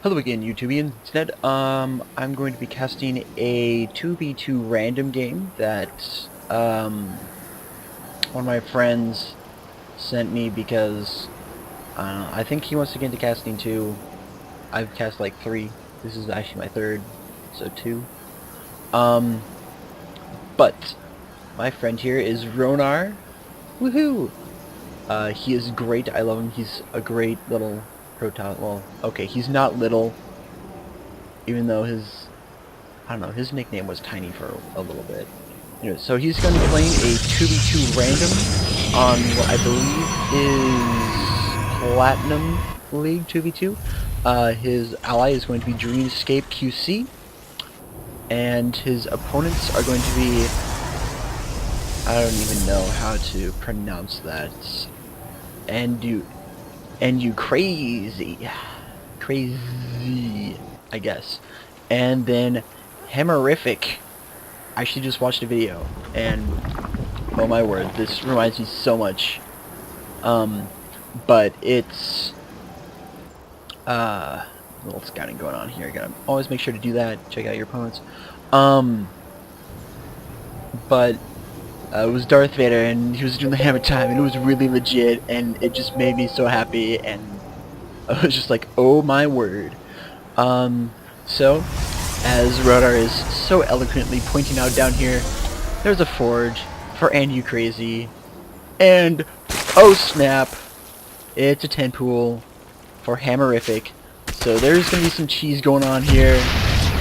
Hello again, YouTubians. Today, I'm going to be casting a 2v2 random game that, one of my friends sent me because, I think he wants to get into casting too. I've cast like 3. This is actually my 3rd, so 2. But, my friend here is Ronar. Woohoo! He is great. I love him. He's a great little proton. Well, okay, he's not little. Even though I don't know, his nickname was Tiny for a little bit. You know, so he's going to be playing a 2v2 random on what I believe is Platinum League 2v2. His ally is going to be Dreamscape QC, and his opponents are going to be, I don't even know how to pronounce that. And you crazy, I guess. And then Hammerific. I actually just watched a video, and oh my word, this reminds me so much. But it's a little scouting going on here. Gotta always make sure to do that. Check out your opponents. But it was Darth Vader, and he was doing the hammer time, and it was really legit, and it just made me so happy, and I was just like, oh my word. So, as Ronar is so eloquently pointing out down here, there's a forge for And You Crazy, and oh snap, it's a 10 pool for Hammerific. So there's gonna be some cheese going on here,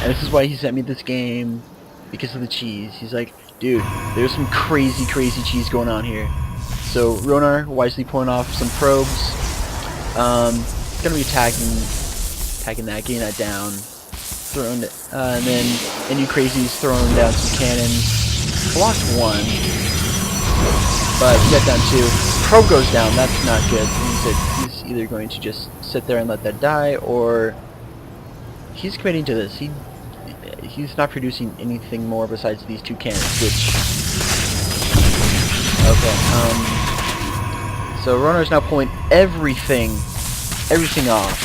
and this is why he sent me this game, because of the cheese. He's like, dude, there's some crazy cheese going on here. So Ronar wisely pulling off some probes. Gonna be attacking that, getting that down, throwing it, and then And You Crazy's throwing down some cannons. Blocked 1, but he got down 2. Probe goes down. That's not good. He's either going to just sit there and let that die, or he's committing to this. He's not producing anything more besides these 2 cannons, which... Okay, so Ronar's now pulling everything off.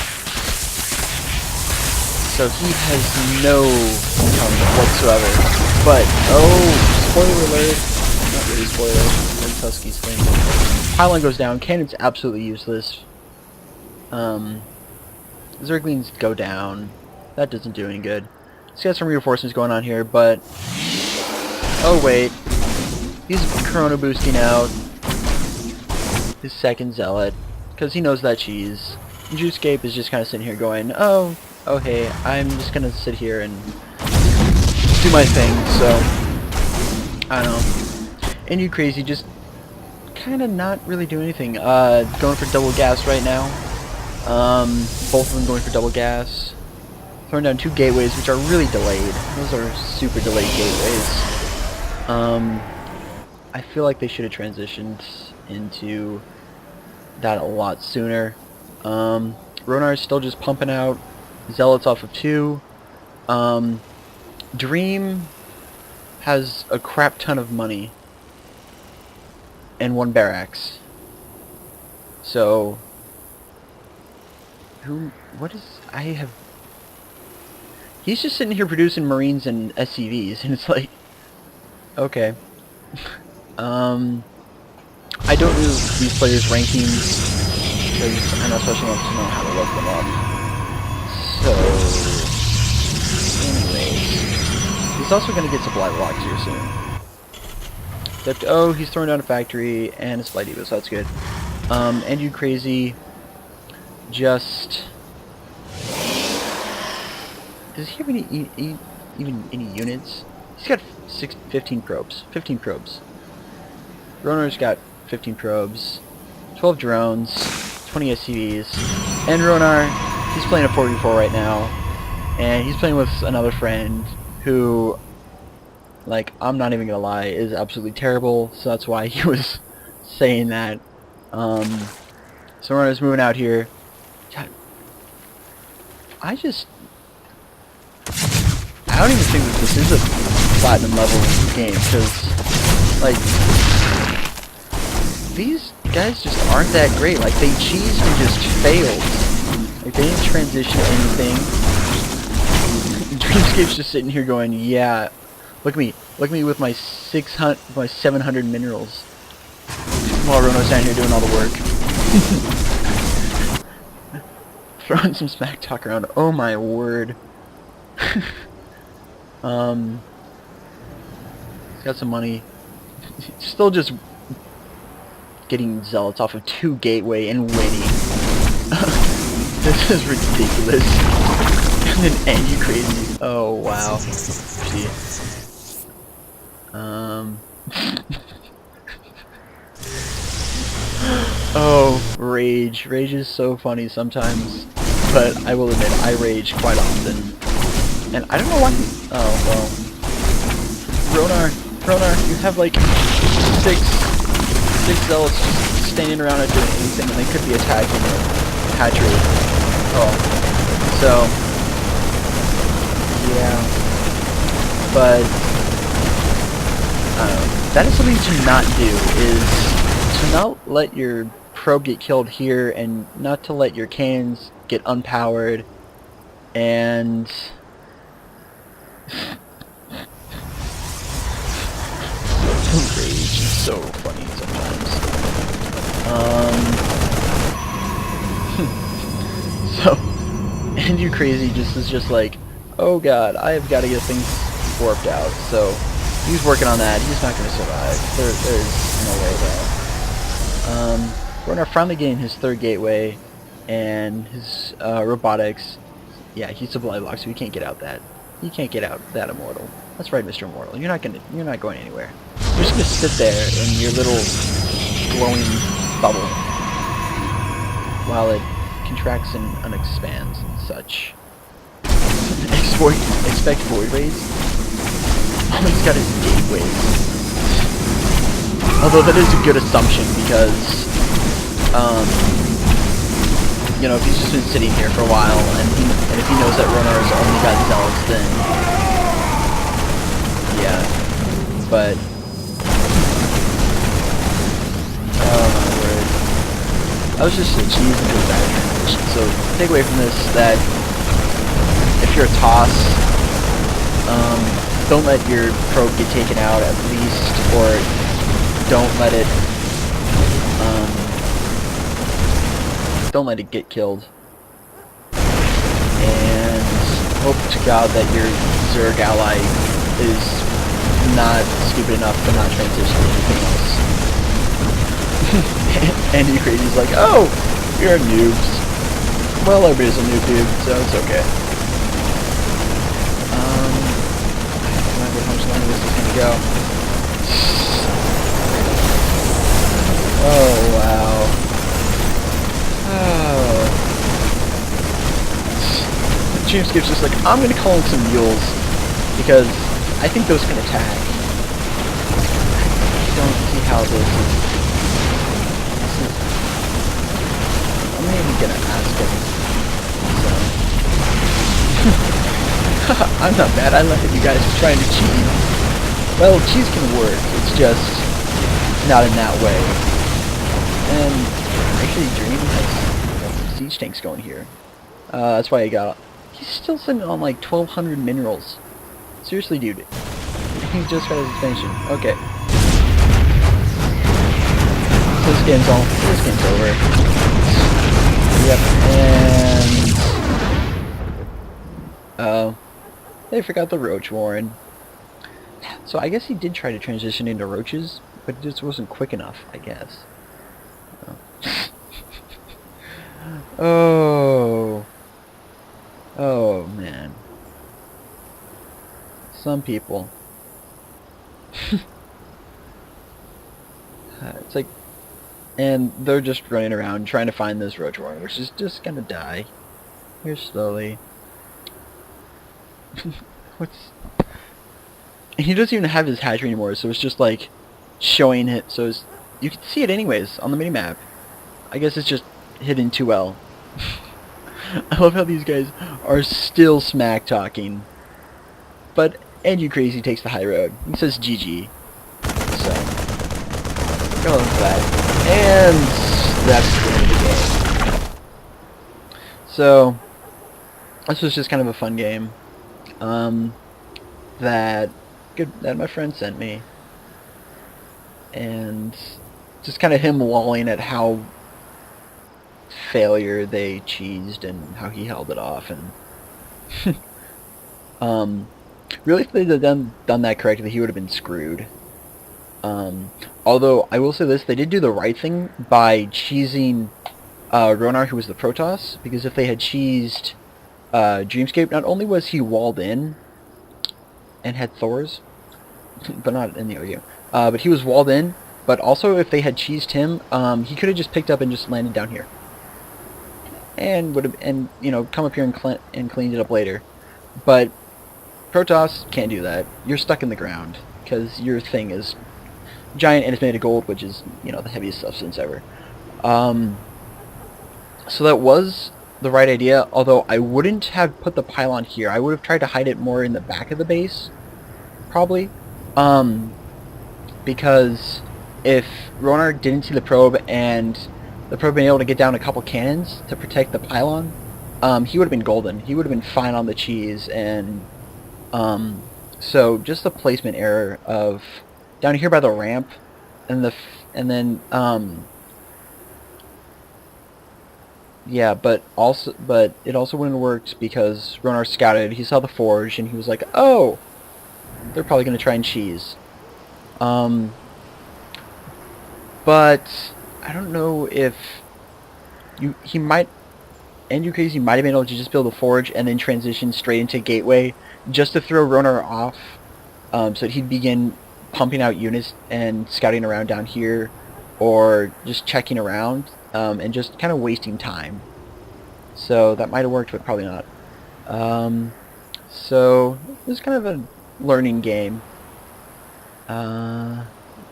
So he has no whatsoever. But, oh, spoiler alert. Not really spoiler. That's Husky's thing. Pylon goes down. Cannon's absolutely useless. Zerglings go down. That doesn't do any good. He's got some reinforcements going on here, but... Oh, wait. He's Corona boosting out his second Zealot, because he knows that cheese. And Dreamscape is just kind of sitting here going, oh hey, I'm just going to sit here and do my thing, so... I don't know. And You Crazy just kind of not really doing anything. Going for double gas right now. Both of them going for double gas. Throwing down 2 gateways, which are really delayed. Those are super delayed gateways. I feel like they should have transitioned into that a lot sooner. Ronar is still just pumping out Zealots off of 2. Dream has a crap ton of money and 1 barracks. So, he's just sitting here producing Marines and SCVs, and it's like, okay. I don't do these players' rankings, because I'm not special enough to know how to look them up. So, anyways, he's also going to get supply blocks here soon. Except, oh, he's throwing down a factory and a supply depot, so that's good. And You Crazy just... Does he have even any units? He's got 15 probes. 15 probes. Ronar's got 15 probes, 12 drones, 20 SCVs, and Ronar, he's playing a 4v4 right now, and he's playing with another friend who, like, I'm not even gonna lie, is absolutely terrible, so that's why he was saying that. So Ronar's moving out here. God, I don't even think that this is a platinum level game, because, like, these guys just aren't that great. Like, they cheesed and just failed. Like, they didn't transition anything. Dreamscape's just sitting here going, yeah, look at me with my 700 minerals. While Ronar's down here doing all the work. Throwing some smack talk around. Oh my word. He's got some money. Still just getting zealots off of 2 gateway and winning. This is ridiculous. And then and you crazy. Oh wow. See. Oh, rage. Rage is so funny sometimes. But I will admit, I rage quite often. And I don't know why he... Oh, well. Ronar, you have like six zealots just standing around not doing anything, and they could be attacking your hatchery. Oh. So... yeah. But... that is something to not do, is to not let your probe get killed here, and not to let your cannons get unpowered, and... Rage is so funny sometimes. So, and you crazy is just like, oh god, I have got to get things warped out. So he's working on that. He's not going to survive. There's no way though. Ronar finally getting his 3rd gateway and his robotics. Yeah, he's supply block, so he can't get out that. He can't get out that immortal. That's right, Mr. Immortal. You're not going anywhere. You're just gonna sit there in your little glowing bubble while it contracts and expands and such. Expect void rays? Oh, he's got his gateways. Although that is a good assumption because, you know, if he's just been sitting here for a while and if he knows that Ronar's only got zealots, then yeah. But oh my word. That was just a cheese into a bad transition. So take away from this that if you're a toss, don't let your probe get taken out at least, or don't let it get killed. And hope to God that your Zerg ally is not stupid enough to not transition to anything else. And you crazy's like, oh, you're noobs. Well, everybody's a noob, dude, so it's okay. I don't remember how much longer this is gonna go. Oh, wow. Oh. Dreamscape's just like, I'm gonna call in some mules, because I think those can attack. I don't see how this is... I'm not even gonna ask him. So. I'm not bad, I like that you guys are trying to cheat. Well, cheese can work, it's just not in that way. And actually Dream has some siege tanks going here. That's why I got... He's still sitting on like 1,200 minerals. Seriously, dude. He just got his expansion. Okay. So this game's over. Yep, and... they forgot the Roach Warren. So I guess he did try to transition into roaches, but it just wasn't quick enough, I guess. Oh. Oh, man. Some people. It's like... And they're just running around trying to find this Roach Warren, which is just gonna die. Here slowly. What's... And he doesn't even have his hatchery anymore, so it's just like showing it, so it's, you can see it anyways on the minimap. I guess it's just hidden too well. I love how these guys are still smack talking. But Andrew Crazy takes the high road. He says GG. So go for that. And that's the end of the game. So this was just kind of a fun game that my friend sent me, and just kind of him lolling at how failure they cheesed and how he held it off, and really if they'd have done that correctly, he would have been screwed. Although I will say this, they did do the right thing by cheesing Ronar, who was the Protoss, because if they had cheesed Dreamscape, not only was he walled in and had Thors, but not in the OU, but he was walled in, but also if they had cheesed him, he could have just picked up and just landed down here. And would have, and you know, come up here and cleaned it up later. But Protoss can't do that. You're stuck in the ground, because your thing is giant and it's made of gold, which is, you know, the heaviest substance ever. So that was the right idea, although I wouldn't have put the pylon here. I would have tried to hide it more in the back of the base, probably. Because if Ronar didn't see the probe and the probe been able to get down a couple cannons to protect the pylon, he would have been golden. He would have been fine on the cheese, and so just the placement error of down here by the ramp, and then yeah, but it also wouldn't have worked because Ronar scouted. He saw the forge and he was like, "Oh, they're probably going to try and cheese." But I don't know if he might, and he might have been able to just build a forge and then transition straight into gateway just to throw Ronar off, so that he'd begin pumping out units and scouting around down here, or just checking around, and just kind of wasting time. So that might have worked, but probably not. So it was kind of a learning game.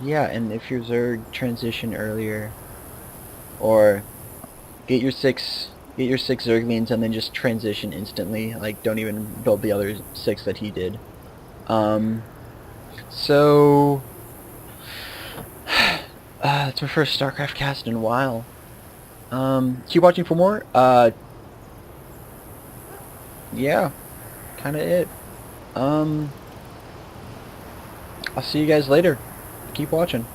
Yeah, and if your Zerg transition earlier, or get your six Zerglings and then just transition instantly, like don't even build the other 6 that he did. So it's my first StarCraft cast in a while. Keep watching for more. Yeah, kind of it. I'll see you guys later. Keep watching.